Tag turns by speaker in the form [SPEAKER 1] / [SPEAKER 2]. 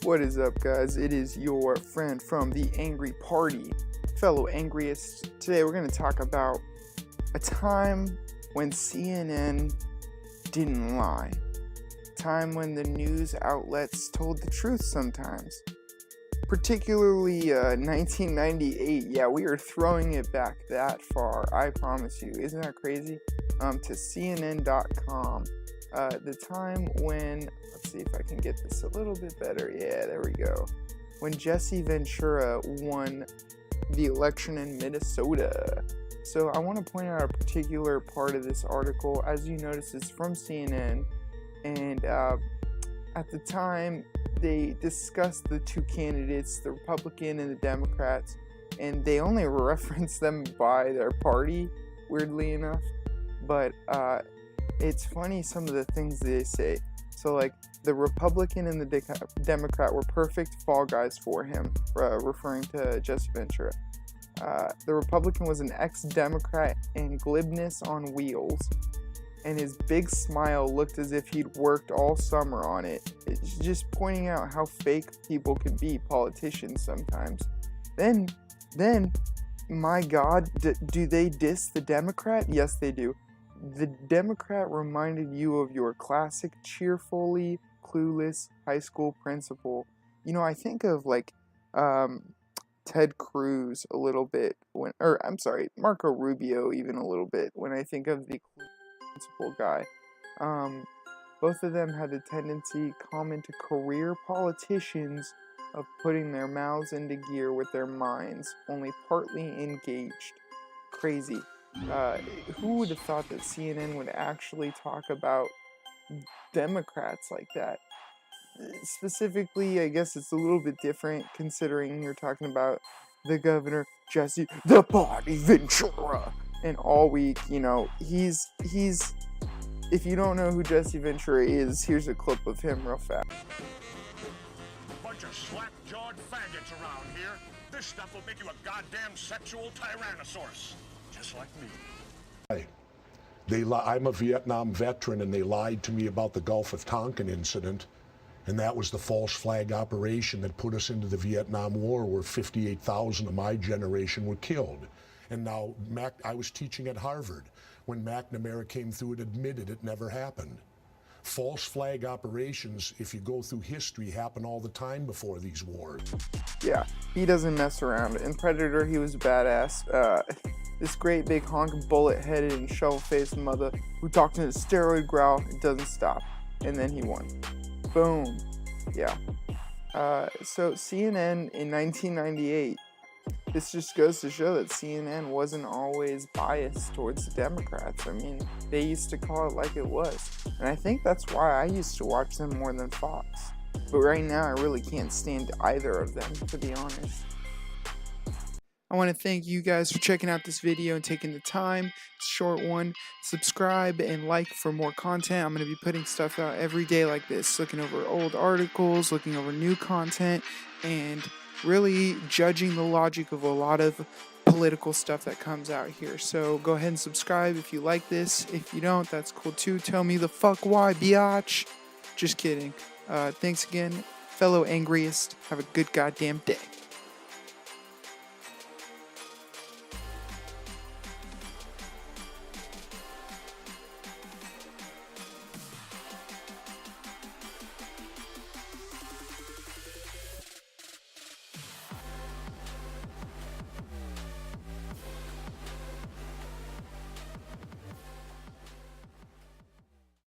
[SPEAKER 1] What is up, guys? It is your friend from the Angry Party, fellow Angriest. Today we're going to talk about a time when CNN didn't lie. A time when the news outlets told the truth sometimes. Particularly 1998. Yeah, we are throwing it back that far, I promise you. Isn't that crazy? To CNN.com. The time when, let's see if I can get this a little bit better. Yeah, there we go. When Jesse Ventura won the election in Minnesota. So I want to point out a particular part of this article. As you notice, it's from CNN. And at the time, they discussed the two candidates, the Republican and the Democrats. And they only reference them by their party, weirdly enough. But it's funny some of the things they say. So like the Republican and the Democrat were perfect fall guys for him, referring to Jesse Ventura. The Republican was an ex-Democrat and glibness on wheels, and his big smile looked as if he'd worked all summer on it. It's just pointing out how fake people can be, politicians sometimes. Then, my God, do they diss the Democrat? Yes, they do. The Democrat reminded you of your classic cheerfully clueless high school principal. You know, I think of like Ted Cruz a little bit Marco Rubio even a little bit when I think of the principal guy. Both of them had the tendency common to career politicians of putting their mouths into gear with their minds only partly engaged. Crazy. Who would have thought that CNN would actually talk about Democrats like that? Specifically, I guess it's a little bit different considering you're talking about the governor, Jesse the Body Ventura. And all week, you know, he's if you don't know who Jesse Ventura is, here's a clip of him real fast.
[SPEAKER 2] Bunch of slap-jawed faggots around here. This stuff will make you a goddamn sexual tyrannosaurus. Just like me.
[SPEAKER 3] I'm a Vietnam veteran, and they lied to me about the Gulf of Tonkin incident, and that was the false flag operation that put us into the Vietnam War, where 58,000 of my generation were killed. And now I was teaching at Harvard when McNamara came through and admitted it never happened. False flag operations, if you go through history, happen all the time before these wars.
[SPEAKER 1] Yeah, he doesn't mess around. In Predator, he was badass. This great big honking bullet-headed and shovel-faced mother who talked in a steroid growl and doesn't stop. And then he won. Boom. Yeah. So CNN in 1998, this just goes to show that CNN wasn't always biased towards the Democrats. I mean, they used to call it like it was. And I think that's why I used to watch them more than Fox. But right now, I really can't stand either of them, to be honest. I want to thank you guys for checking out this video and taking the time. It's a short one. Subscribe and like for more content. I'm going to be putting stuff out every day like this, looking over old articles, looking over new content, and really judging the logic of a lot of political stuff that comes out here. So go ahead and subscribe if you like this. If you don't, that's cool too. Tell me the fuck why, biatch. Just kidding. Thanks again, fellow Angriest. Have a good goddamn day.